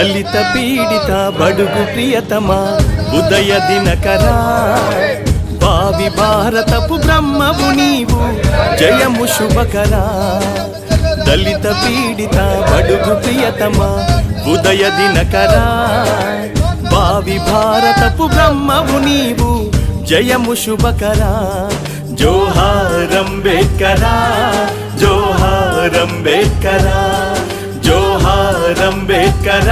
దళిత పీడిత బడుగు ప్రియతమ ఉదయ దినకర భావి భారతపు బ్రహ్మవు నీవు జయము శుభకర దళిత పీడిత బడుగు ప్రియతమ ఉదయ దినకర భావి భారతపు బ్రహ్మవు నీవు జయము శుభకర జోహార్ అంబేద్కర జోహార్ అంబేద్కర జోహార్ అంబేద్కర